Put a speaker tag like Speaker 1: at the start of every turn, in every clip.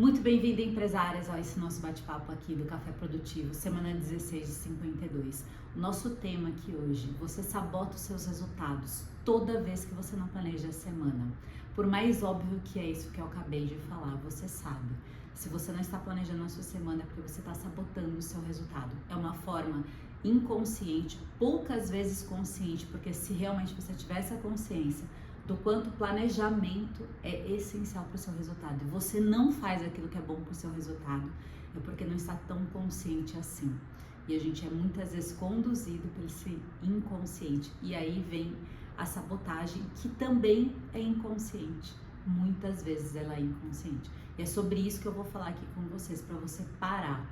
Speaker 1: Muito bem-vindo, empresárias, a esse nosso bate-papo aqui do Café Produtivo, semana 16 de 52. O nosso tema aqui hoje: você sabota os seus resultados toda vez que você não planeja a semana. Por mais óbvio que é isso que eu acabei de falar, você sabe. Se você não está planejando a sua semana é porque você está sabotando o seu resultado. É uma forma inconsciente, poucas vezes consciente, porque se realmente você tivesse a consciência do quanto planejamento é essencial para o seu resultado e você não faz aquilo que é bom para o seu resultado, é porque não está tão consciente assim. E a gente é muitas vezes conduzido por esse inconsciente. E aí vem a sabotagem, que também é inconsciente. Muitas vezes ela é inconsciente. E é sobre isso que eu vou falar aqui com vocês, para você parar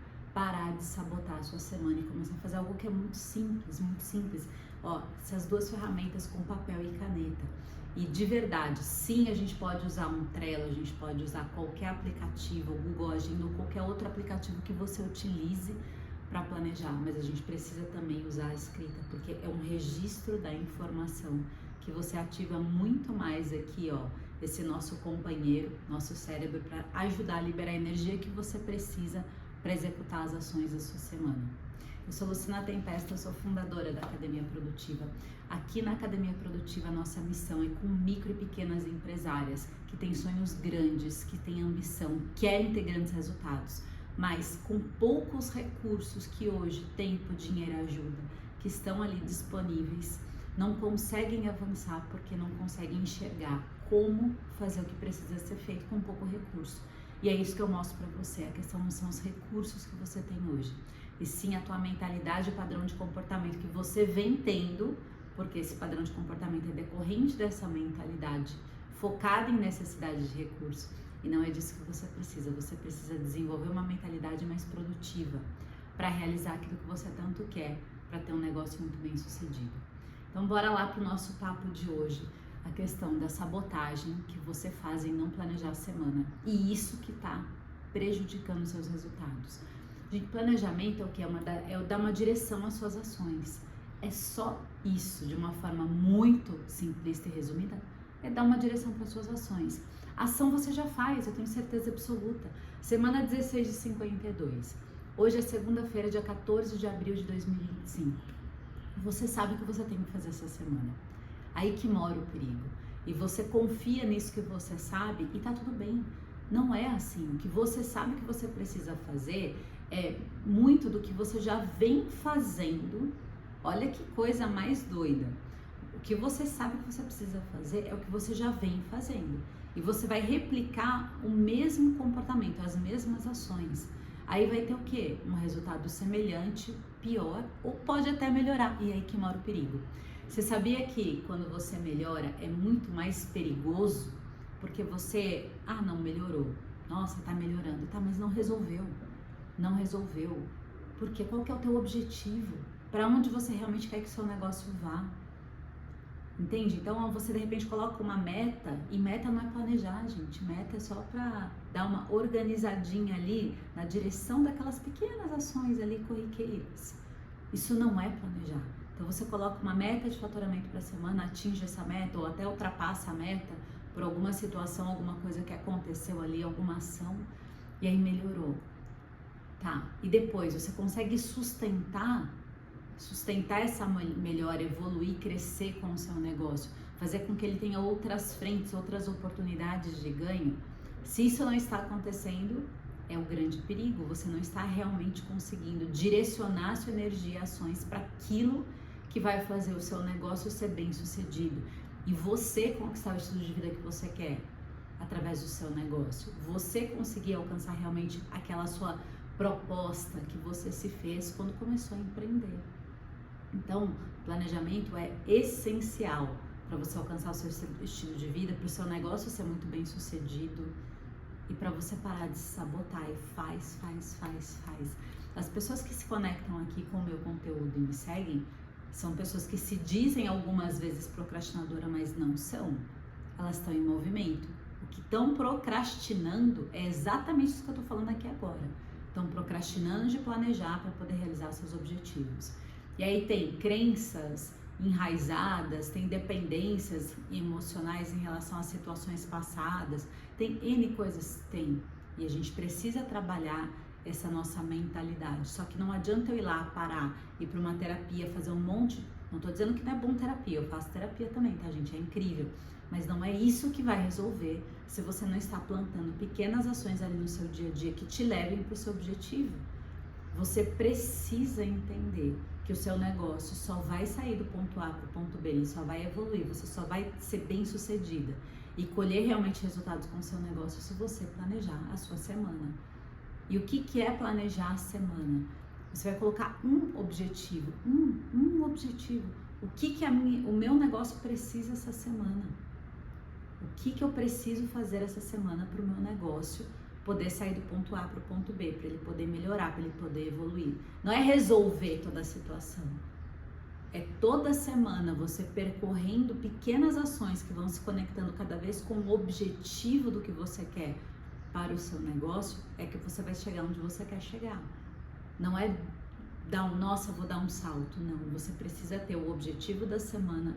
Speaker 1: de sabotar a sua semana e começar a fazer algo que é muito simples, muito simples. Ó, essas duas ferramentas com papel e caneta. E de verdade, sim, a gente pode usar um Trello, a gente pode usar qualquer aplicativo, o Google Agenda ou qualquer outro aplicativo que você utilize para planejar, mas a gente precisa também usar a escrita, porque é um registro da informação que você ativa muito mais aqui, ó, esse nosso companheiro, nosso cérebro, para ajudar a liberar a energia que você precisa para executar as ações da sua semana. Eu sou Luciana Tempesta, eu sou fundadora da Academia Produtiva. Aqui na Academia Produtiva, a nossa missão é com micro e pequenas empresárias que têm sonhos grandes, que têm ambição, querem ter grandes resultados, mas com poucos recursos que hoje, tempo, dinheiro, ajuda, que estão ali disponíveis, não conseguem avançar porque não conseguem enxergar como fazer o que precisa ser feito com pouco recurso. E é isso que eu mostro para você. A questão não são os recursos que você tem hoje, e sim a tua mentalidade e padrão de comportamento que você vem tendo, porque esse padrão de comportamento é decorrente dessa mentalidade focada em necessidade de recurso. E não é disso que você precisa. Você precisa desenvolver uma mentalidade mais produtiva para realizar aquilo que você tanto quer, para ter um negócio muito bem sucedido. Então bora lá para o nosso papo de hoje. A questão da sabotagem que você faz em não planejar a semana. E isso que está prejudicando os seus resultados. Gente, planejamento é o que? É dar uma direção às suas ações. É só isso, de uma forma muito simplista e resumida, é dar uma direção para as suas ações. A ação você já faz, eu tenho certeza absoluta. Semana 16 de 52. Hoje é segunda-feira, dia 14 de abril de 2025. Você sabe o que você tem que fazer essa semana. Aí que mora o perigo. E você confia nisso que você sabe e tá tudo bem. Não é assim. O que você sabe que você precisa fazer é muito do que você já vem fazendo. Olha que coisa mais doida. O que você sabe que você precisa fazer é o que você já vem fazendo. E você vai replicar o mesmo comportamento, as mesmas ações. Aí vai ter o quê? Um resultado semelhante, pior, ou pode até melhorar. E aí que mora o perigo. Você sabia que quando você melhora é muito mais perigoso? Porque você, não melhorou. Nossa, tá melhorando. Tá, mas não resolveu. Não resolveu. Porque qual que é o teu objetivo? Para onde você realmente quer que o seu negócio vá? Entende? Então você de repente coloca uma meta, e meta não é planejar, gente. Meta é só para dar uma organizadinha ali na direção daquelas pequenas ações ali corriqueiras. Isso não é planejar. Então você coloca uma meta de faturamento para a semana, atinge essa meta ou até ultrapassa a meta por alguma situação, alguma coisa que aconteceu ali, alguma ação, e aí melhorou. Tá? E depois você consegue sustentar essa melhora, evoluir, crescer com o seu negócio, fazer com que ele tenha outras frentes, outras oportunidades de ganho. Se isso não está acontecendo, é o grande perigo. Você não está realmente conseguindo direcionar sua energia e ações para aquilo que vai fazer o seu negócio ser bem sucedido e você conquistar o estilo de vida que você quer através do seu negócio. Você conseguir alcançar realmente aquela sua proposta que você se fez quando começou a empreender. Então, planejamento é essencial para você alcançar o seu estilo de vida, para o seu negócio ser muito bem sucedido e para você parar de se sabotar e faz. As pessoas que se conectam aqui com o meu conteúdo e me seguem são pessoas que se dizem algumas vezes procrastinadora, mas não são. Elas estão em movimento. O que estão procrastinando é exatamente isso que eu estou falando aqui agora. Estão procrastinando de planejar para poder realizar seus objetivos. E aí tem crenças enraizadas, tem dependências emocionais em relação a situações passadas, tem N coisas, tem. E a gente precisa trabalhar essa nossa mentalidade. Só que não adianta eu ir lá parar, ir para uma terapia, fazer um monte. Não tô dizendo que não é bom terapia, eu faço terapia também, tá, gente? É incrível. Mas não é isso que vai resolver se você não está plantando pequenas ações ali no seu dia a dia que te levem para o seu objetivo. Você precisa entender que o seu negócio só vai sair do ponto A para o ponto B, ele só vai evoluir, você só vai ser bem sucedida e colher realmente resultados com o seu negócio se você planejar a sua semana. E o que é planejar a semana? Você vai colocar um objetivo, um objetivo. O que o meu negócio precisa essa semana? O que eu preciso fazer essa semana para o meu negócio poder sair do ponto A para o ponto B, para ele poder melhorar, para ele poder evoluir. Não é resolver toda a situação. É toda semana você percorrendo pequenas ações que vão se conectando cada vez com o objetivo do que você quer para o seu negócio, é que você vai chegar onde você quer chegar. Não é nossa, vou dar um salto. Não, você precisa ter o objetivo da semana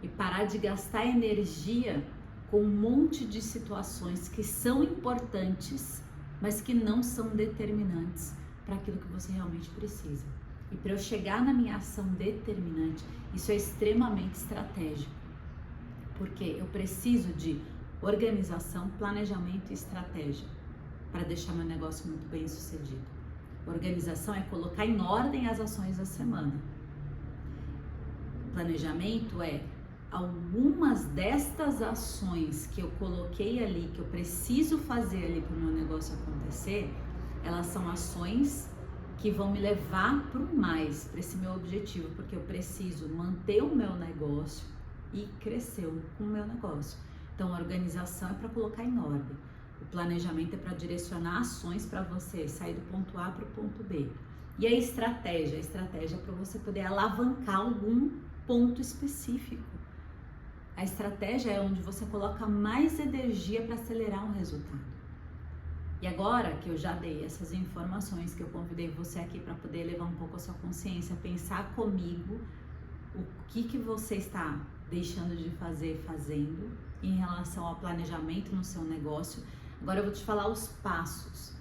Speaker 1: e parar de gastar energia com um monte de situações que são importantes, mas que não são determinantes para aquilo que você realmente precisa. E para eu chegar na minha ação determinante, isso é extremamente estratégico, porque eu preciso de organização, planejamento e estratégia para deixar meu negócio muito bem sucedido. Organização é colocar em ordem as ações da semana. Planejamento é algumas destas ações que eu coloquei ali, que eu preciso fazer ali para o meu negócio acontecer, elas são ações que vão me levar para o mais, para esse meu objetivo, porque eu preciso manter o meu negócio e crescer com o meu negócio. Então, a organização é para colocar em ordem. O planejamento é para direcionar ações para você sair do ponto A para o ponto B. E a estratégia é para você poder alavancar algum ponto específico. A estratégia é onde você coloca mais energia para acelerar um resultado. E agora que eu já dei essas informações, que eu convidei você aqui para poder elevar um pouco a sua consciência, pensar comigo o que você está deixando de fazer, fazendo em relação ao planejamento no seu negócio. Agora eu vou te falar os passos.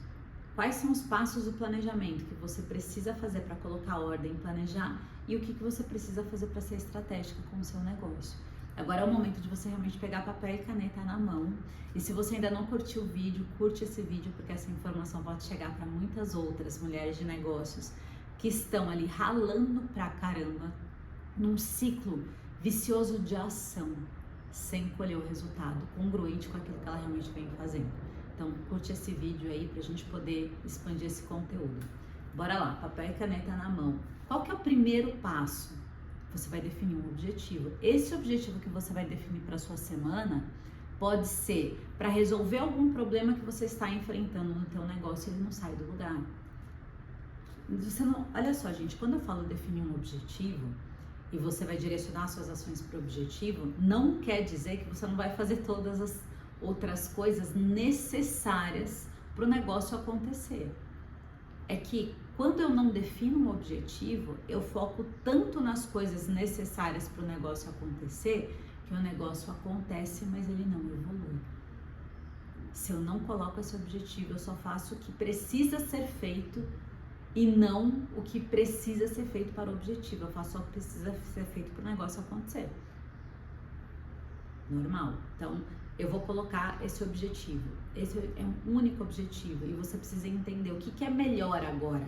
Speaker 1: Quais são os passos do planejamento que você precisa fazer para colocar ordem, planejar, e o que você precisa fazer para ser estratégico com o seu negócio. Agora é o momento de você realmente pegar papel e caneta na mão. E se você ainda não curtiu o vídeo, curte esse vídeo, porque essa informação pode chegar para muitas outras mulheres de negócios que estão ali ralando pra caramba num ciclo vicioso de ação, sem colher o resultado congruente com aquilo que ela realmente vem fazendo. Então, curte esse vídeo aí pra gente poder expandir esse conteúdo. Bora lá, papel e caneta na mão. Qual que é o primeiro passo? Você vai definir um objetivo. Esse objetivo que você vai definir para sua semana pode ser para resolver algum problema que você está enfrentando no teu negócio e ele não sai do lugar. Você não, olha só, gente, quando eu falo definir um objetivo e você vai direcionar suas ações para o objetivo, não quer dizer que você não vai fazer todas as outras coisas necessárias para o negócio acontecer. É que quando eu não defino um objetivo, eu foco tanto nas coisas necessárias para o negócio acontecer, que o negócio acontece, mas ele não evolui. Se eu não coloco esse objetivo, eu só faço o que precisa ser feito e não o que precisa ser feito para o objetivo. Eu faço só o que precisa ser feito para o negócio acontecer. Normal. Então, eu vou colocar esse objetivo. Esse é um único objetivo e você precisa entender o que é melhor agora.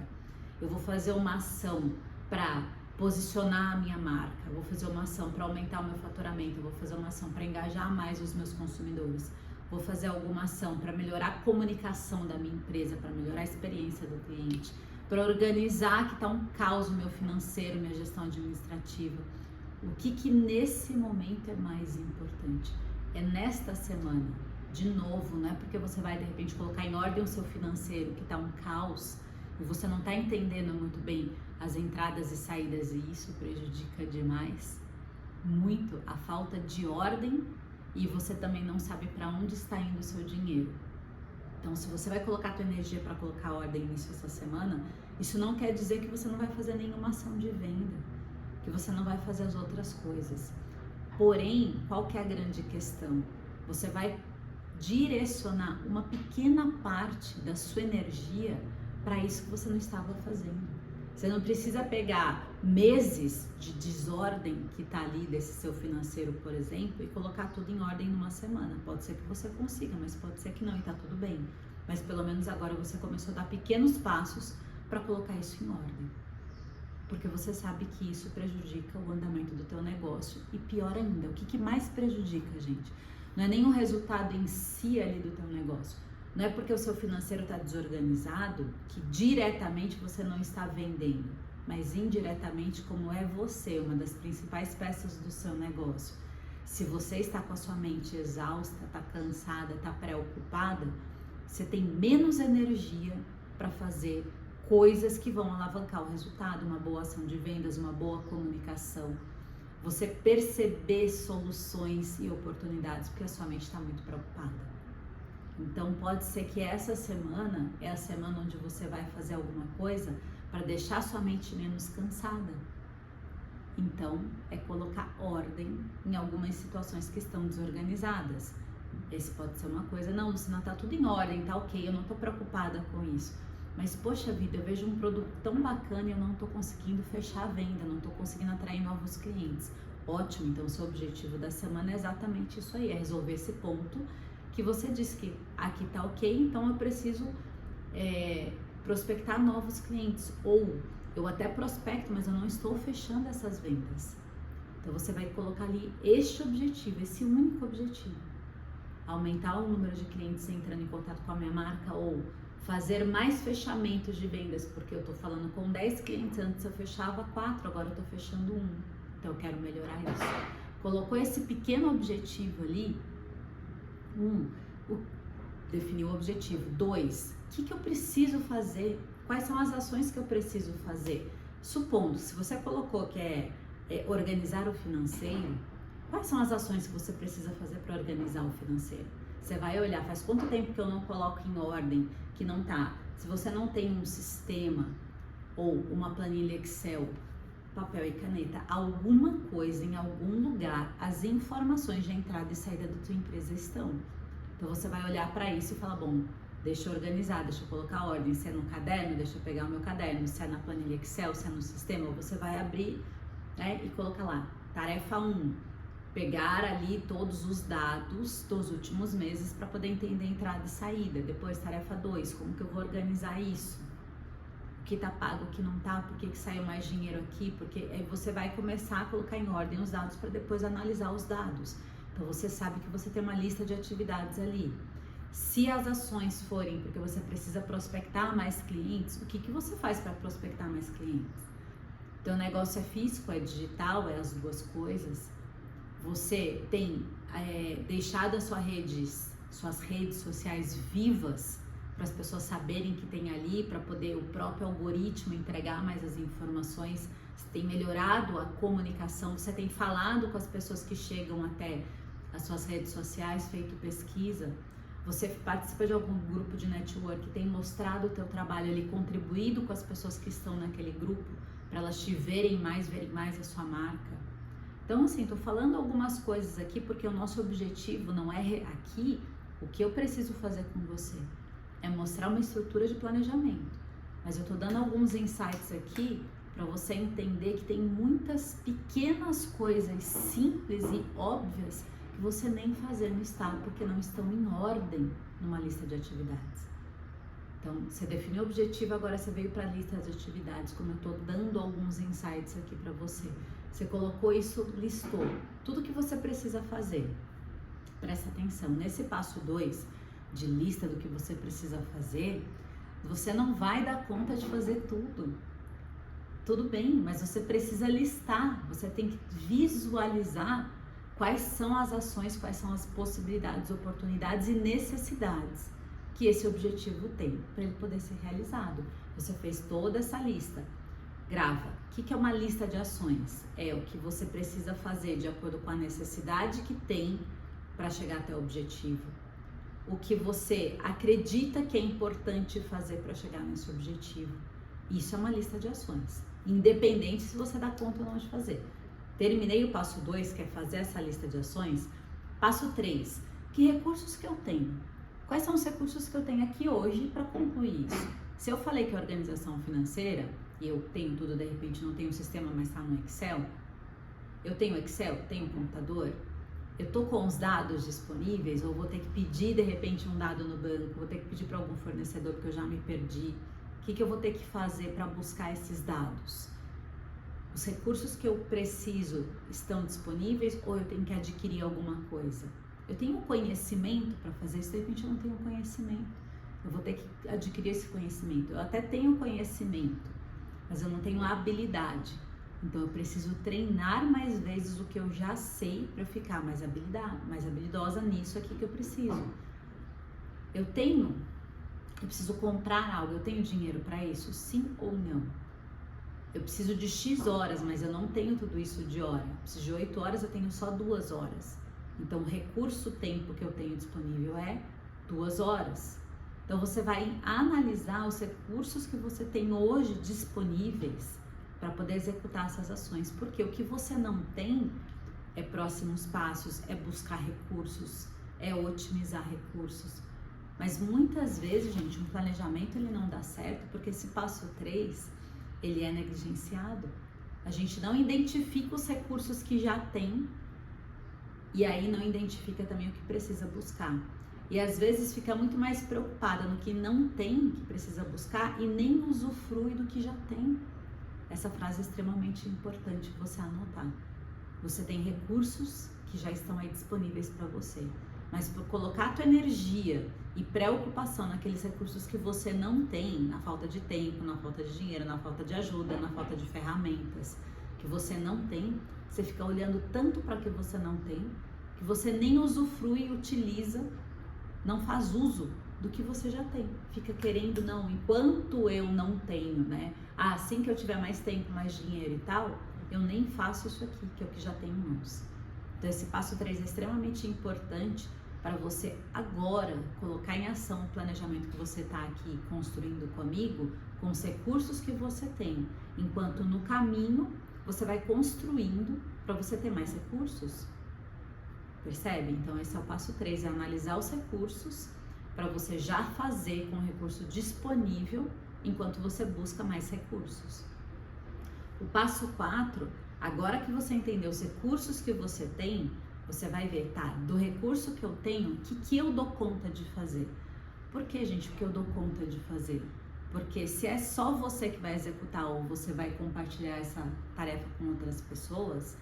Speaker 1: Eu vou fazer uma ação para posicionar a minha marca, eu vou fazer uma ação para aumentar o meu faturamento, eu vou fazer uma ação para engajar mais os meus consumidores, vou fazer alguma ação para melhorar a comunicação da minha empresa, para melhorar a experiência do cliente, para organizar que está um caos o meu financeiro, minha gestão administrativa. O que nesse momento é mais importante? É nesta semana, de novo, não é porque você vai de repente colocar em ordem o seu financeiro, que está um caos, e você não está entendendo muito bem as entradas e saídas, e isso prejudica demais, muito, a falta de ordem, e você também não sabe para onde está indo o seu dinheiro. Então, se você vai colocar a tua energia para colocar ordem nisso essa semana, isso não quer dizer que você não vai fazer nenhuma ação de venda, que você não vai fazer as outras coisas. Porém, qual que é a grande questão? Você vai direcionar uma pequena parte da sua energia para isso que você não estava fazendo. Você não precisa pegar meses de desordem que está ali desse seu financeiro, por exemplo, e colocar tudo em ordem numa semana. Pode ser que você consiga, mas pode ser que não, e tá tudo bem. Mas pelo menos agora você começou a dar pequenos passos para colocar isso em ordem. Porque você sabe que isso prejudica o andamento do teu negócio. E pior ainda, o que mais prejudica, gente? Não é nem o resultado em si ali do teu negócio. Não é porque o seu financeiro está desorganizado que diretamente você não está vendendo, mas indiretamente como é você, uma das principais peças do seu negócio. Se você está com a sua mente exausta, está cansada, está preocupada, você tem menos energia para fazer coisas que vão alavancar o resultado, uma boa ação de vendas, uma boa comunicação. Você perceber soluções e oportunidades, porque a sua mente está muito preocupada. Então pode ser que essa semana é a semana onde você vai fazer alguma coisa para deixar sua mente menos cansada. Então é colocar ordem em algumas situações que estão desorganizadas. Esse pode ser uma coisa, não, Luciana, tá tudo em ordem, tá ok, eu não tô preocupada com isso. Mas poxa vida, eu vejo um produto tão bacana e eu não tô conseguindo fechar a venda, não tô conseguindo atrair novos clientes. Ótimo, então o seu objetivo da semana é exatamente isso aí, é resolver esse ponto que você disse que aqui tá ok, então eu preciso prospectar novos clientes. Ou eu até prospecto, mas eu não estou fechando essas vendas. Então você vai colocar ali este objetivo, esse único objetivo. Aumentar o número de clientes entrando em contato com a minha marca, ou fazer mais fechamentos de vendas, porque eu tô falando com 10 clientes, antes eu fechava 4, agora eu tô fechando 1. Então eu quero melhorar isso. Colocou esse pequeno objetivo ali. Definiu o objetivo. 2, o que eu preciso fazer? Quais são as ações que eu preciso fazer? Supondo, se você colocou que é organizar o financeiro, quais são as ações que você precisa fazer para organizar o financeiro? Você vai olhar, faz quanto tempo que eu não coloco em ordem, que não tá? Se você não tem um sistema ou uma planilha Excel, papel e caneta, alguma coisa em algum lugar, as informações de entrada e saída da tua empresa estão. Então você vai olhar para isso e falar, bom, deixa eu organizar, deixa eu colocar ordem. Se é no caderno, deixa eu pegar o meu caderno. Se é na planilha Excel, se é no sistema, você vai abrir, né, e colocar lá, tarefa 1, pegar ali todos os dados dos últimos meses para poder entender entrada e saída. Depois, tarefa 2, como que eu vou organizar isso? O que tá pago, o que não tá, por que saiu mais dinheiro aqui, porque aí você vai começar a colocar em ordem os dados para depois analisar os dados. Então você sabe que você tem uma lista de atividades ali. Se as ações forem porque você precisa prospectar mais clientes, o que você faz para prospectar mais clientes? Teu negócio é físico, é digital, é as duas coisas. Você tem deixado as suas redes sociais vivas para as pessoas saberem que tem ali, para poder o próprio algoritmo entregar mais as informações. Você tem melhorado a comunicação, você tem falado com as pessoas que chegam até as suas redes sociais, feito pesquisa. Você participa de algum grupo de network, tem mostrado o teu trabalho ali, contribuído com as pessoas que estão naquele grupo, para elas te verem mais a sua marca. Então, assim, tô falando algumas coisas aqui porque o nosso objetivo não é aqui, o que eu preciso fazer com você é mostrar uma estrutura de planejamento. Mas eu tô dando alguns insights aqui para você entender que tem muitas pequenas coisas simples e óbvias que você nem fazendo está, porque não estão em ordem numa lista de atividades. Então, você definiu o objetivo, agora você veio para a lista de atividades, como eu estou dando alguns insights aqui para você. Você colocou isso, listou tudo que você precisa fazer. Presta atenção, nesse passo 2 de lista do que você precisa fazer, você não vai dar conta de fazer tudo. Tudo bem, mas você precisa listar, você tem que visualizar quais são as ações, quais são as possibilidades, oportunidades e necessidades que esse objetivo tem para ele poder ser realizado. Você fez toda essa lista, grava. O que é uma lista de ações? É o que você precisa fazer de acordo com a necessidade que tem para chegar até o objetivo. O que você acredita que é importante fazer para chegar nesse objetivo. Isso é uma lista de ações, independente se você dá conta ou não de fazer. Terminei o passo 2, que é fazer essa lista de ações. Passo 3, Que recursos que eu tenho? Quais são os recursos que eu tenho aqui hoje para concluir isso? Se eu falei que é organização financeira, e eu tenho tudo, de repente não tenho um sistema, mas está no Excel, eu tenho Excel, tenho um computador, eu tô com os dados disponíveis, ou vou ter que pedir de repente um dado no banco, vou ter que pedir para algum fornecedor porque eu já me perdi. O que eu vou ter que fazer para buscar esses dados? Os recursos que eu preciso estão disponíveis ou eu tenho que adquirir alguma coisa? Eu tenho conhecimento para fazer isso, de repente eu não tenho conhecimento. Eu vou ter que adquirir esse conhecimento. Eu até tenho conhecimento, mas eu não tenho habilidade. Então eu preciso treinar mais vezes o que eu já sei para ficar mais habilidosa nisso aqui que eu preciso. Eu preciso comprar algo, eu tenho dinheiro para isso? Sim ou não? Eu preciso de X horas, mas eu não tenho tudo isso de hora. Eu preciso de 8 horas, eu tenho só 2 horas. Então o recurso tempo que eu tenho disponível é 2 horas. Então você vai analisar os recursos que você tem hoje disponíveis para poder executar essas ações, porque o que você não tem é próximos passos, é buscar recursos, é otimizar recursos. Mas muitas vezes, gente, um planejamento ele não dá certo porque esse passo 3, ele é negligenciado. A gente não identifica os recursos que já tem e aí não identifica também o que precisa buscar. E às vezes fica muito mais preocupada no que não tem, que precisa buscar, e nem usufrui do que já tem. Essa frase é extremamente importante você anotar. Você tem recursos que já estão aí disponíveis para você, mas por colocar a tua energia e preocupação naqueles recursos que você não tem, na falta de tempo, na falta de dinheiro, na falta de ajuda, na falta de ferramentas que você não tem, você fica olhando tanto para o que você não tem, que você nem usufrui e utiliza, não faz uso do que você já tem. Fica querendo, não, enquanto eu não tenho, né? Assim que eu tiver mais tempo, mais dinheiro e tal, eu nem faço isso aqui, que é o que já tenho em mãos. Então esse passo 3 é extremamente importante para você agora colocar em ação o planejamento que você está aqui construindo comigo, com os recursos que você tem, enquanto no caminho você vai construindo para você ter mais recursos. Percebe? Então esse é o passo 3, é analisar os recursos para você já fazer com o recurso disponível enquanto você busca mais recursos. O passo 4, agora que você entendeu os recursos que você tem, você vai ver, tá, do recurso que eu tenho, o que eu dou conta de fazer? Por que, gente, o que eu dou conta de fazer? Porque se é só você que vai executar ou você vai compartilhar essa tarefa com outras pessoas,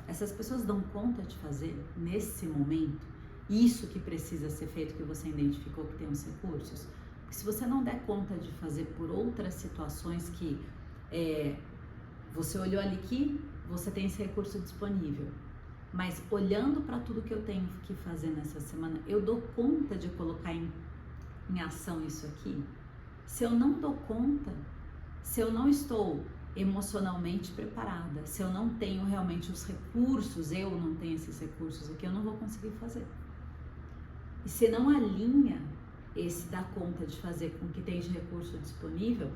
Speaker 1: essas pessoas dão conta de fazer nesse momento isso que precisa ser feito, que você identificou que tem os recursos? Porque se você não der conta de fazer por outras situações que você olhou ali que você tem esse recurso disponível, mas olhando para tudo que eu tenho que fazer nessa semana, eu dou conta de colocar em ação isso aqui? Se eu não dou conta, se eu não estou emocionalmente preparada, se eu não tenho realmente os recursos, eu não tenho esses recursos aqui, eu não vou conseguir fazer. E se não alinha esse dar conta de fazer com o que tem de recurso disponível,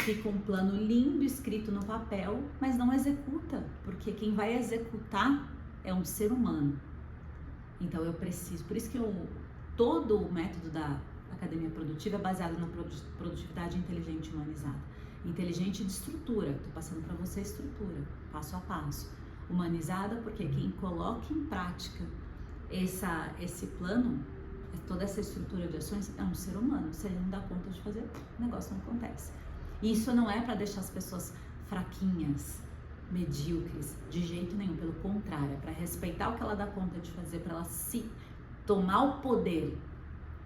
Speaker 1: fica um plano lindo escrito no papel, mas não executa, porque quem vai executar é um ser humano. Então eu preciso, por isso que todo o método da Academia Produtiva é baseado na produtividade inteligente e humanizada. Inteligente de estrutura, estou passando para você estrutura, passo a passo. Humanizada porque quem coloca em prática esse plano, toda essa estrutura de ações, é um ser humano. Se ele não dá conta de fazer, o negócio não acontece. E isso não é para deixar as pessoas fraquinhas, medíocres, de jeito nenhum, pelo contrário, é para respeitar o que ela dá conta de fazer, para ela se tomar o poder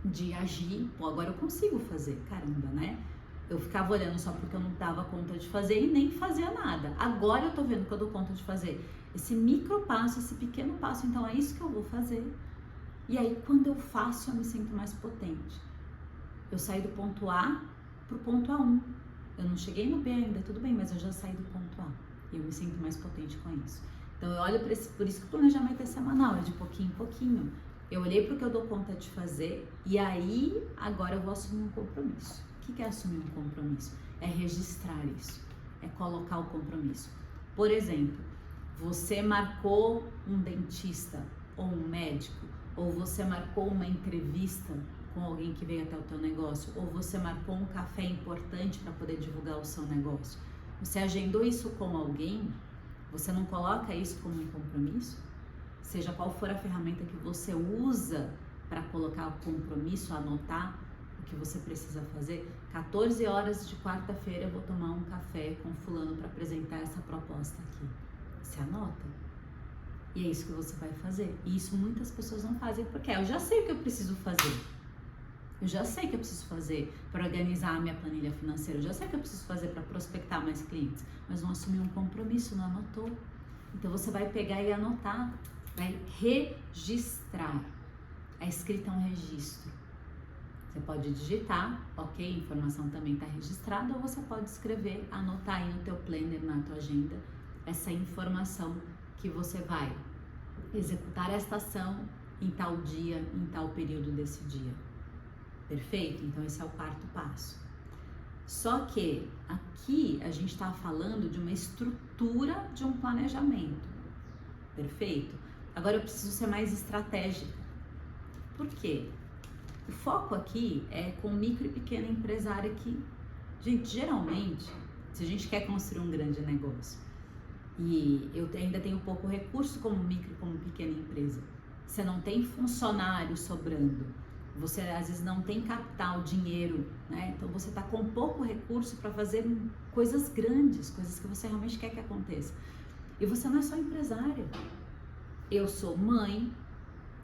Speaker 1: de agir. Pô, agora eu consigo fazer, caramba, né? Eu ficava olhando só porque eu não dava conta de fazer e nem fazia nada. Agora eu tô vendo que eu dou conta de fazer esse micro passo, esse pequeno passo, então é isso que eu vou fazer. E aí quando eu faço, eu me sinto mais potente. Eu saí do ponto A pro ponto A1. Eu não cheguei no B ainda, tudo bem, mas eu já saí do ponto A. E eu me sinto mais potente com isso. Então eu olho por isso que o planejamento é semanal, é de pouquinho em pouquinho. Eu olhei para o que eu dou conta de fazer e aí agora eu vou assumir um compromisso. O que é assumir um compromisso? É registrar isso, é colocar o compromisso. Por exemplo, você marcou um dentista ou um médico ou você marcou uma entrevista com alguém que veio até o teu negócio, ou você marcou um café importante para poder divulgar o seu negócio. Você agendou isso com alguém, você não coloca isso como um compromisso? Seja qual for a ferramenta que você usa para colocar o compromisso, anotar o que você precisa fazer. 14 horas de quarta-feira eu vou tomar um café com fulano para apresentar essa proposta aqui. Você anota. E é isso que você vai fazer. E isso muitas pessoas não fazem porque eu já sei o que eu preciso fazer. Eu já sei o que eu preciso fazer para organizar a minha planilha financeira. Eu já sei o que eu preciso fazer para prospectar mais clientes. Mas não assumiu um compromisso, não anotou. Então você vai pegar e anotar. Vai registrar. A escrita é um registro. Você pode digitar, ok, a informação também está registrada, ou você pode escrever, anotar aí no teu planner, na tua agenda, essa informação que você vai executar esta ação em tal dia, em tal período desse dia. Perfeito? Então esse é o quarto passo. Só que aqui a gente está falando de uma estrutura de um planejamento. Perfeito? Agora eu preciso ser mais estratégica. Por quê? O foco aqui é com micro e pequeno empresário que, gente, geralmente, se a gente quer construir um grande negócio e eu ainda tenho pouco recurso como micro e como pequena empresa, você não tem funcionário sobrando, você às vezes não tem capital, dinheiro, né? Então você está com pouco recurso para fazer coisas grandes, coisas que você realmente quer que aconteça. E você não é só empresária. Eu sou mãe,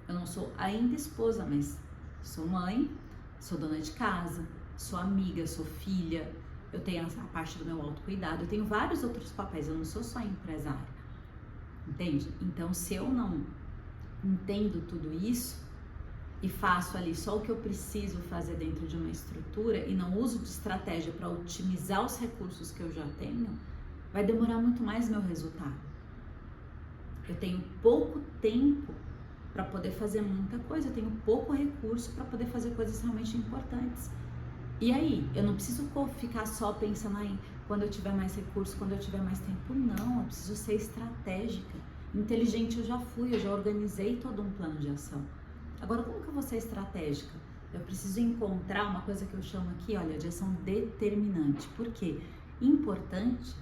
Speaker 1: eu não sou ainda esposa, mas sou mãe, sou dona de casa, sou amiga, sou filha, eu tenho a parte do meu autocuidado, eu tenho vários outros papéis, eu não sou só empresária, entende? Então, se eu não entendo tudo isso e faço ali só o que eu preciso fazer dentro de uma estrutura e não uso de estratégia para otimizar os recursos que eu já tenho, vai demorar muito mais meu resultado. Eu tenho pouco tempo para poder fazer muita coisa, eu tenho pouco recurso para poder fazer coisas realmente importantes. E aí, eu não preciso ficar só pensando em quando eu tiver mais recurso, quando eu tiver mais tempo, não, eu preciso ser estratégica. Inteligente eu já fui, eu já organizei todo um plano de ação. Agora, como que eu vou ser estratégica? Eu preciso encontrar uma coisa que eu chamo aqui, olha, de ação determinante. Por quê? Importante,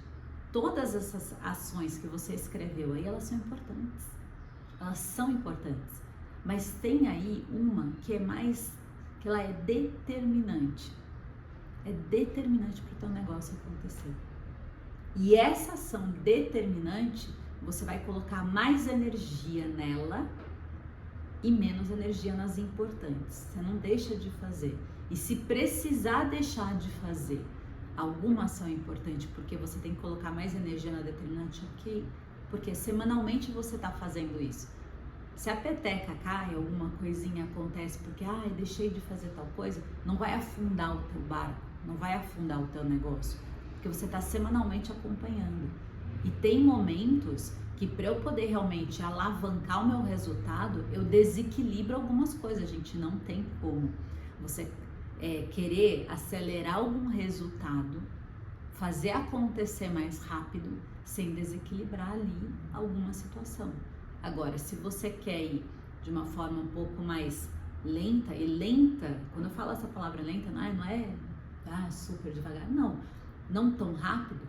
Speaker 1: todas essas ações que você escreveu aí, elas são importantes. Elas são importantes. Mas tem aí uma que é mais, que ela é determinante. É determinante para o teu negócio acontecer. E essa ação determinante, você vai colocar mais energia nela e menos energia nas importantes. Você não deixa de fazer. E se precisar deixar de fazer alguma ação importante, porque você tem que colocar mais energia na determinante, ok? Porque semanalmente você está fazendo isso. Se a peteca cai, alguma coisinha acontece porque, deixei de fazer tal coisa, não vai afundar o teu barco, não vai afundar o teu negócio, porque você está semanalmente acompanhando. E tem momentos que para eu poder realmente alavancar o meu resultado, eu desequilibro algumas coisas, gente, não tem como. Você querer acelerar algum resultado, fazer acontecer mais rápido, sem desequilibrar ali alguma situação. Agora, se você quer ir de uma forma um pouco mais lenta, e lenta, quando eu falo essa palavra lenta, não é super devagar, não tão rápido,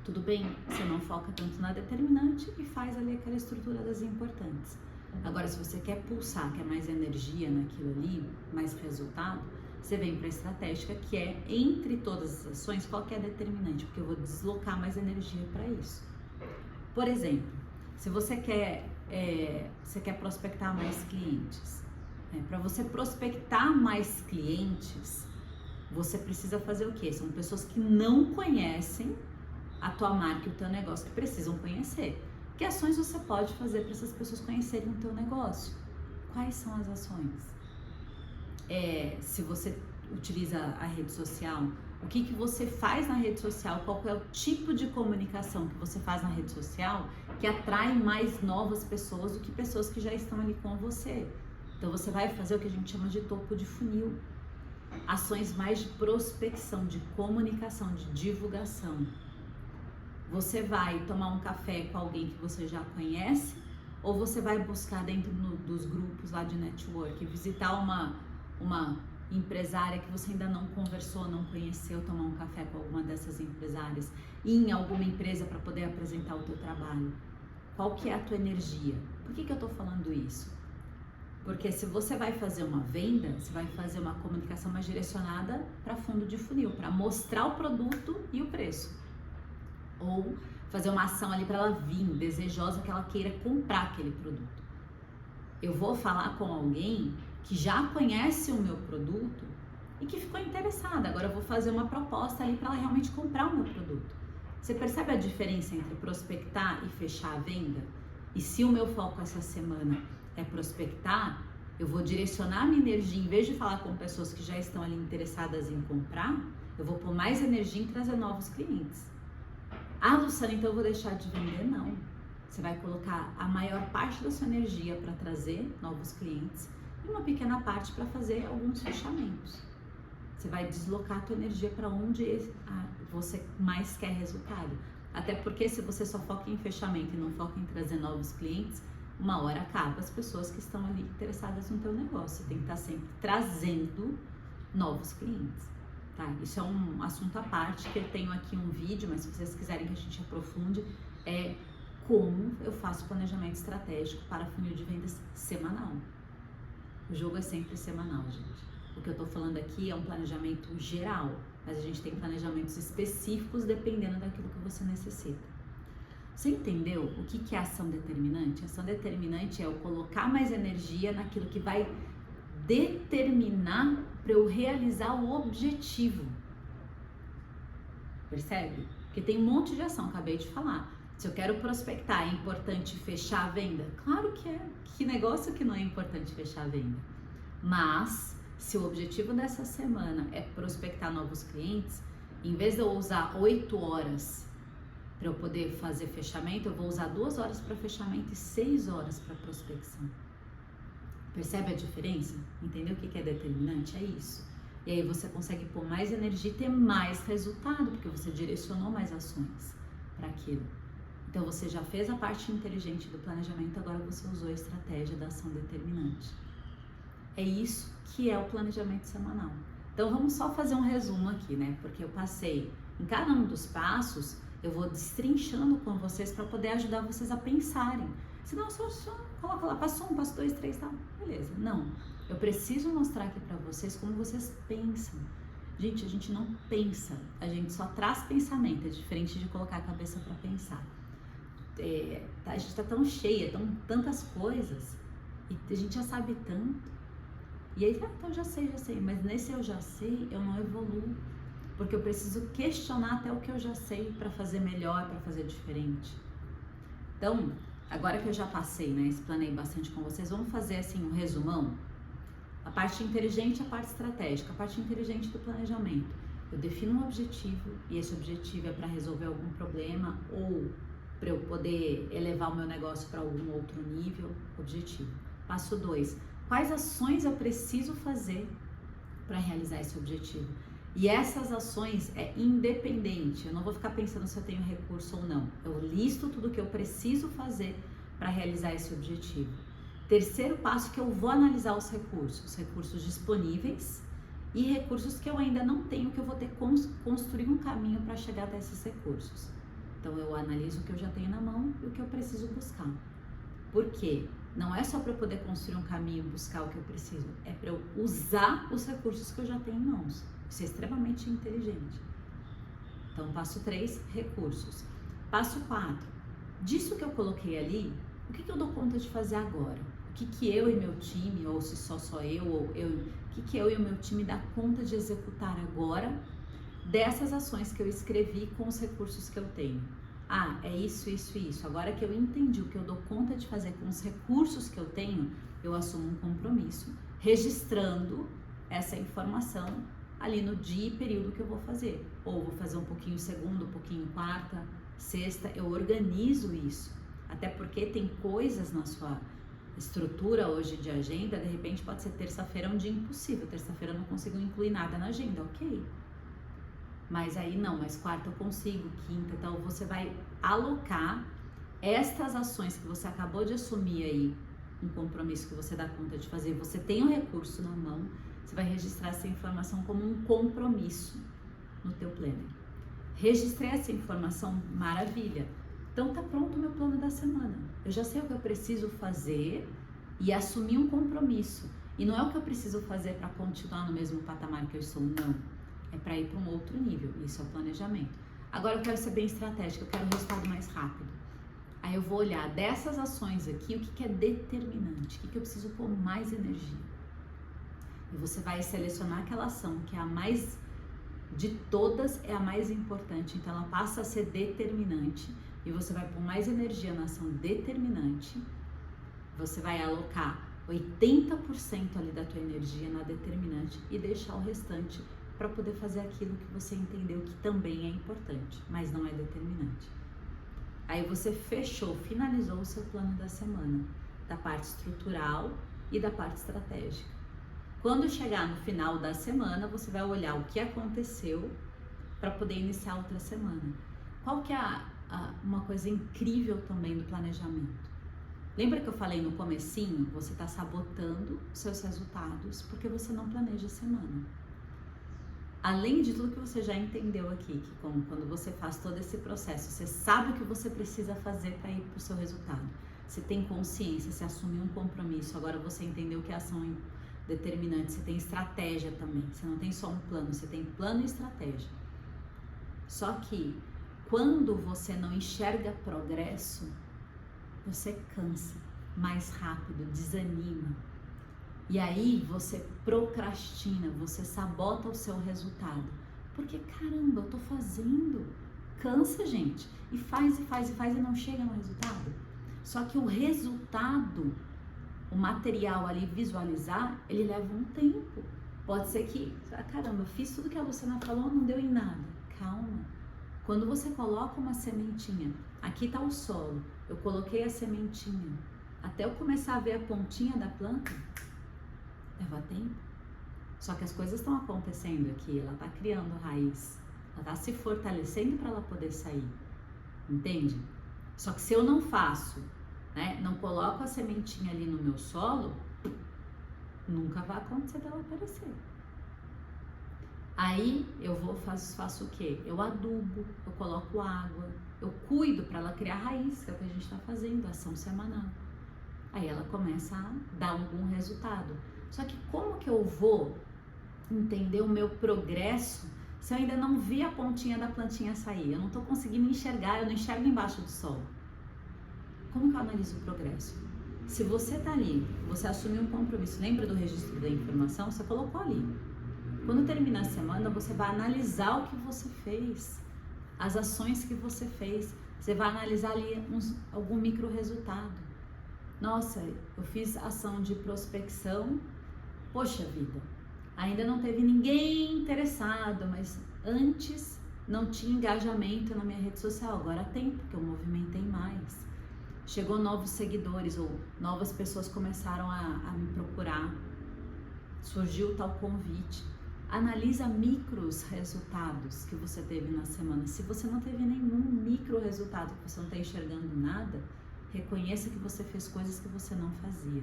Speaker 1: tudo bem, você não foca tanto na determinante e faz ali aquela estrutura das importantes. Agora, se você quer pulsar, quer mais energia naquilo ali, mais resultado, você vem para a estratégica, que é entre todas as ações, qual que é a determinante, porque eu vou deslocar mais energia para isso. Por exemplo, se você quer prospectar mais clientes, para você prospectar mais clientes, você precisa fazer o quê? São pessoas que não conhecem a tua marca e o teu negócio, que precisam conhecer. Que ações você pode fazer para essas pessoas conhecerem o teu negócio? Quais são as ações? Se você utiliza a rede social, o que você faz na rede social, qual é o tipo de comunicação que você faz na rede social que atrai mais novas pessoas do que pessoas que já estão ali com você. Então você vai fazer o que a gente chama de topo de funil, ações mais de prospecção, de comunicação, de divulgação. Você vai tomar um café com alguém que você já conhece ou você vai buscar dentro dos grupos lá de network, visitar uma empresária que você ainda não conversou, não conheceu, tomar um café com alguma dessas empresárias, ir em alguma empresa para poder apresentar o teu trabalho. Qual que é a tua energia? Por que eu tô falando isso? Porque se você vai fazer uma venda, você vai fazer uma comunicação mais direcionada para fundo de funil, para mostrar o produto e o preço. Ou fazer uma ação ali para ela vir, desejosa, que ela queira comprar aquele produto. Eu vou falar com alguém que já conhece o meu produto e que ficou interessada. Agora eu vou fazer uma proposta ali para ela realmente comprar o meu produto. Você percebe a diferença entre prospectar e fechar a venda? E se o meu foco essa semana é prospectar, eu vou direcionar a minha energia, em vez de falar com pessoas que já estão ali interessadas em comprar, eu vou pôr mais energia em trazer novos clientes. Ah, Luciana, então eu vou deixar de vender? Não. Você vai colocar a maior parte da sua energia para trazer novos clientes e uma pequena parte para fazer alguns fechamentos. Você vai deslocar a tua energia para onde você mais quer resultado. Até porque se você só foca em fechamento e não foca em trazer novos clientes, uma hora acaba as pessoas que estão ali interessadas no teu negócio. Você tem que estar sempre trazendo novos clientes, tá? Isso é um assunto à parte, que eu tenho aqui um vídeo, mas se vocês quiserem que a gente aprofunde, é como eu faço planejamento estratégico para funil de vendas semanal. O jogo é sempre semanal, gente. O que eu tô falando aqui é um planejamento geral, mas a gente tem planejamentos específicos dependendo daquilo que você necessita. Você entendeu o que é ação determinante? Ação determinante é eu colocar mais energia naquilo que vai determinar para eu realizar o objetivo. Percebe? Porque tem um monte de ação, acabei de falar. Se eu quero prospectar, é importante fechar a venda? Claro que é. Que negócio que não é importante fechar a venda? Mas, se o objetivo dessa semana é prospectar novos clientes, em vez de eu usar 8 horas para eu poder fazer fechamento, eu vou usar 2 horas para fechamento e 6 horas para prospecção. Percebe a diferença? Entendeu o que é determinante? É isso. E aí você consegue pôr mais energia e ter mais resultado, porque você direcionou mais ações para aquilo. Então você já fez a parte inteligente do planejamento, agora você usou a estratégia da ação determinante. É isso que é o planejamento semanal. Então vamos só fazer um resumo aqui, né? Porque eu passei em cada um dos passos, eu vou destrinchando com vocês para poder ajudar vocês a pensarem. Senão só coloca lá, passo 1, passo 2, 3, tá? Beleza. Não, eu preciso mostrar aqui para vocês como vocês pensam. Gente, a gente não pensa, a gente só traz pensamento, é diferente de colocar a cabeça para pensar. A gente tá tão cheia, tantas coisas, e a gente já sabe tanto. E aí, então eu já sei, mas nesse eu já sei, eu não evoluo, porque eu preciso questionar até o que eu já sei para fazer melhor, para fazer diferente. Então, agora que eu já passei, né, explanei bastante com vocês, vamos fazer assim um resumão. A parte inteligente e a parte estratégica. A parte inteligente do planejamento. Eu defino um objetivo e esse objetivo é para resolver algum problema ou para eu poder elevar o meu negócio para algum outro nível. Objetivo. Passo 2. Quais ações eu preciso fazer para realizar esse objetivo? E essas ações é independente. Eu não vou ficar pensando se eu tenho recurso ou não. Eu listo tudo que eu preciso fazer para realizar esse objetivo. Terceiro passo, que eu vou analisar os recursos disponíveis e recursos que eu ainda não tenho, que eu vou ter que construir um caminho para chegar até esses recursos. Então eu analiso o que eu já tenho na mão e o que eu preciso buscar. Por quê? Não é só para eu poder construir um caminho e buscar o que eu preciso, é para eu usar os recursos que eu já tenho em mãos. Isso é extremamente inteligente. Então, passo 3, recursos. Passo 4, disso que eu coloquei ali, o que eu dou conta de fazer agora? O que eu e meu time, ou se só eu, ou eu, o que eu e o meu time dá conta de executar agora dessas ações que eu escrevi com os recursos que eu tenho? Ah, é isso. Agora que eu entendi o que eu dou conta de fazer com os recursos que eu tenho, eu assumo um compromisso, registrando essa informação ali no dia e período que eu vou fazer. Ou vou fazer um pouquinho segunda, um pouquinho quarta, sexta, eu organizo isso. Até porque tem coisas na sua estrutura hoje de agenda, de repente pode ser terça-feira um dia impossível, terça-feira eu não consigo incluir nada na agenda, ok. Mas aí não, mas quarta eu consigo, quinta, então você vai alocar estas ações que você acabou de assumir aí, um compromisso que você dá conta de fazer, você tem o recurso na mão, você vai registrar essa informação como um compromisso no teu planner. Registrei essa informação, maravilha. Então tá pronto o meu plano da semana. Eu já sei o que eu preciso fazer e assumir um compromisso. E não é o que eu preciso fazer para continuar no mesmo patamar que eu estou, não. É para ir para um outro nível. Isso é o planejamento. Agora eu quero ser bem estratégica, eu quero um resultado mais rápido. Aí eu vou olhar dessas ações aqui, o que é determinante, o que eu preciso pôr mais energia. E você vai selecionar aquela ação que é a mais, de todas, é a mais importante. Então ela passa a ser determinante e você vai pôr mais energia na ação determinante. Você vai alocar 80% ali da tua energia na determinante e deixar o restante para poder fazer aquilo que você entendeu que também é importante, mas não é determinante. Aí você fechou, finalizou o seu plano da semana, da parte estrutural e da parte estratégica. Quando chegar no final da semana, você vai olhar o que aconteceu para poder iniciar outra semana. Qual que é uma coisa incrível também do planejamento? Lembra que eu falei no comecinho? Você está sabotando os seus resultados porque você não planeja a semana. Além de tudo que você já entendeu aqui, que quando você faz todo esse processo, você sabe o que você precisa fazer para ir para o seu resultado. Você tem consciência, você assumiu um compromisso, agora você entendeu que é ação determinante, você tem estratégia também. Você não tem só um plano, você tem plano e estratégia. Só que quando você não enxerga progresso, você cansa mais rápido, desanima. E aí você procrastina, você sabota o seu resultado. Porque caramba, eu tô fazendo. Cansa, gente. E faz e não chega no resultado. Só que o resultado, o material ali, visualizar, ele leva um tempo. Pode ser que, caramba, fiz tudo que a Luciana falou, não deu em nada. Calma. Quando você coloca uma sementinha, aqui tá o solo, eu coloquei a sementinha, até eu começar a ver a pontinha da planta, leva tempo. Só que as coisas estão acontecendo aqui, ela tá criando raiz, ela tá se fortalecendo para ela poder sair, entende? Só que se eu não faço, né, não coloco a sementinha ali no meu solo, nunca vai acontecer dela aparecer. Aí eu faço o quê? Eu adubo, eu coloco água, eu cuido para ela criar raiz, que é o que a gente está fazendo, ação semanal. Aí ela começa a dar algum resultado. Só que como que eu vou entender o meu progresso se eu ainda não vi a pontinha da plantinha sair? Eu não estou conseguindo enxergar, eu não enxergo embaixo do solo. Como que eu analiso o progresso? Se você está ali, você assumiu um compromisso, lembra do registro da informação? Você colocou ali. Quando terminar a semana, você vai analisar o que você fez, as ações que você fez. Você vai analisar ali algum micro resultado. Nossa, eu fiz ação de prospecção, poxa vida, ainda não teve ninguém interessado, mas antes não tinha engajamento na minha rede social, agora tem, porque eu movimentei mais. Chegou novos seguidores ou novas pessoas começaram a me procurar, surgiu o tal convite. Analisa micros resultados que você teve na semana. Se você não teve nenhum micro resultado, que você não está enxergando nada, reconheça que você fez coisas que você não fazia.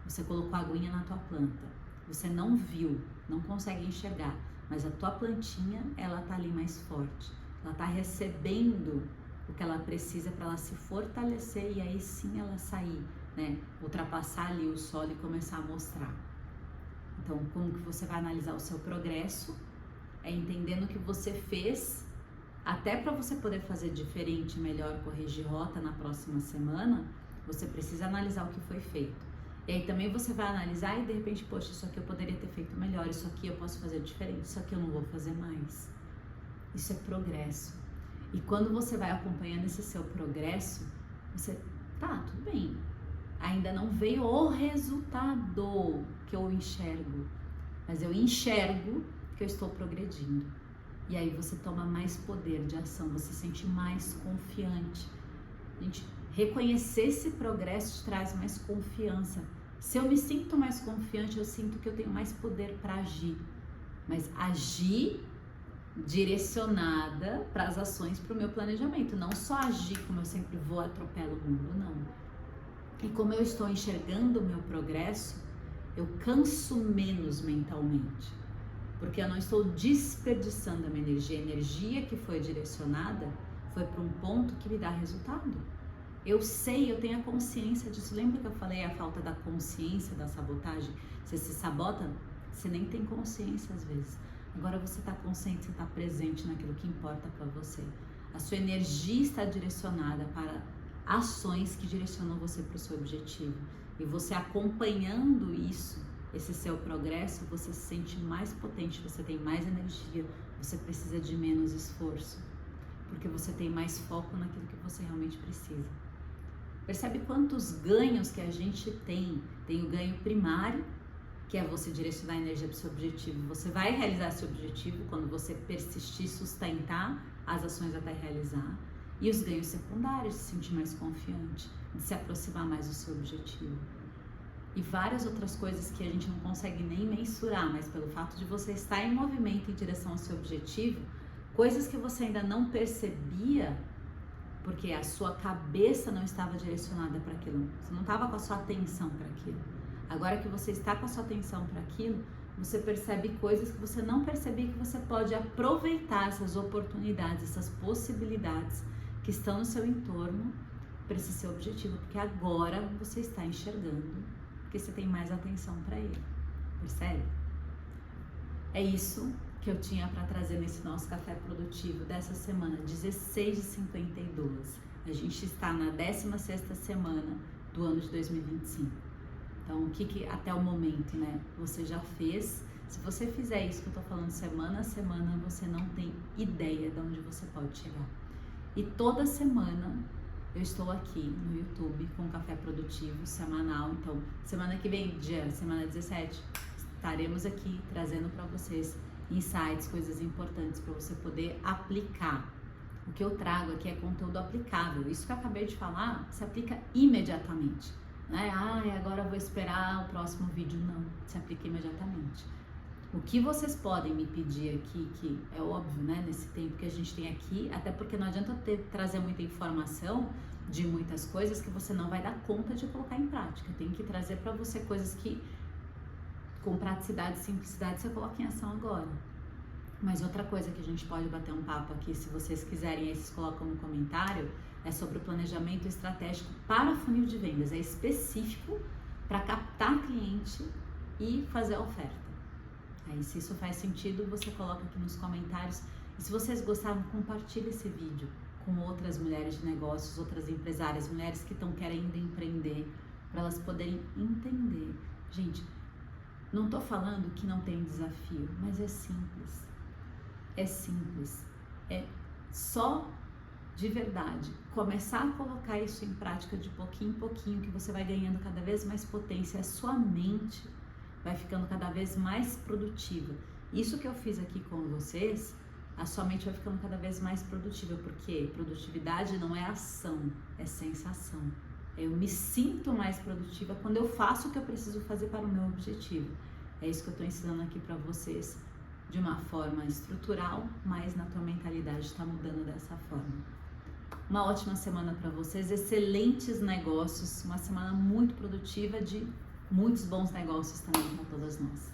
Speaker 1: Você colocou a aguinha na tua planta. Você não viu, não consegue enxergar, mas a tua plantinha, ela tá ali mais forte. Ela tá recebendo o que ela precisa para ela se fortalecer e aí sim ela sair, né? Ultrapassar ali o solo e começar a mostrar. Então, como que você vai analisar o seu progresso? É entendendo o que você fez, até para você poder fazer diferente, melhor, corrigir rota na próxima semana, você precisa analisar o que foi feito. E aí também você vai analisar e de repente, poxa, isso aqui eu poderia ter feito melhor, isso aqui eu posso fazer diferente, isso aqui eu não vou fazer mais. Isso é progresso. E quando você vai acompanhando esse seu progresso, você, tá, tudo bem, ainda não veio o resultado que eu enxergo, mas eu enxergo que eu estou progredindo. E aí você toma mais poder de ação, você se sente mais confiante. Gente, reconhecer esse progresso te traz mais confiança. Se eu me sinto mais confiante, eu sinto que eu tenho mais poder para agir. Mas agir direcionada para as ações, para o meu planejamento, não só agir como eu sempre vou, atropelo o mundo, não. E como eu estou enxergando o meu progresso, eu canso menos mentalmente, porque eu não estou desperdiçando a minha energia. A energia que foi direcionada foi para um ponto que me dá resultado. Eu sei, eu tenho a consciência disso. Lembra que eu falei a falta da consciência da sabotagem? Você se sabota, você nem tem consciência às vezes. Agora você está consciente, você está presente naquilo que importa para você. A sua energia está direcionada para ações que direcionam você para o seu objetivo. E você acompanhando isso, esse seu progresso, você se sente mais potente, você tem mais energia, você precisa de menos esforço, porque você tem mais foco naquilo que você realmente precisa. Percebe quantos ganhos que a gente tem? Tem o ganho primário, que é você direcionar a energia para o seu objetivo. Você vai realizar seu objetivo quando você persistir, sustentar as ações até realizar. E os ganhos secundários, de se sentir mais confiante, de se aproximar mais do seu objetivo. E várias outras coisas que a gente não consegue nem mensurar, mas pelo fato de você estar em movimento em direção ao seu objetivo, coisas que você ainda não percebia, porque a sua cabeça não estava direcionada para aquilo, você não estava com a sua atenção para aquilo. Agora que você está com a sua atenção para aquilo, você percebe coisas que você não percebia, que você pode aproveitar essas oportunidades, essas possibilidades que estão no seu entorno para esse seu objetivo, porque agora você está enxergando, porque você tem mais atenção para ele, percebe? É isso que eu tinha para trazer nesse nosso café produtivo dessa semana, 16/52. A gente está na 16ª semana do ano de 2025. Então, o que até o momento, né, você já fez? Se você fizer isso que eu tô falando semana a semana, você não tem ideia de onde você pode chegar. E toda semana eu estou aqui no YouTube com Café Produtivo semanal. Então, semana que vem, semana 17, estaremos aqui trazendo para vocês insights, coisas importantes para você poder aplicar. O que eu trago aqui é conteúdo aplicável. Isso que eu acabei de falar se aplica imediatamente. Né? Agora eu vou esperar o próximo vídeo. Não, se aplica imediatamente. O que vocês podem me pedir aqui, que é óbvio, né, nesse tempo que a gente tem aqui, até porque não adianta trazer muita informação de muitas coisas que você não vai dar conta de colocar em prática. Tem que trazer para você coisas que, com praticidade e simplicidade, você coloca em ação agora. Mas outra coisa que a gente pode bater um papo aqui, se vocês quiserem, aí vocês colocam no comentário, é sobre o planejamento estratégico para funil de vendas. É específico para captar cliente e fazer a oferta. Aí, se isso faz sentido, você coloca aqui nos comentários. E se vocês gostaram, compartilhe esse vídeo com outras mulheres de negócios, outras empresárias, mulheres que estão querendo empreender, para elas poderem entender. Gente, não tô falando que não tem desafio, mas é simples. É simples. É só de verdade começar a colocar isso em prática de pouquinho em pouquinho, que você vai ganhando cada vez mais potência. A sua mente vai ficando cada vez mais produtiva. Isso que eu fiz aqui com vocês, a sua mente vai ficando cada vez mais produtiva, porque produtividade não é ação, é sensação. Eu me sinto mais produtiva quando eu faço o que eu preciso fazer para o meu objetivo. É isso que eu estou ensinando aqui para vocês, de uma forma estrutural, mas na tua mentalidade está mudando dessa forma. Uma ótima semana para vocês, excelentes negócios, uma semana muito produtiva de muitos bons negócios também para todas nós.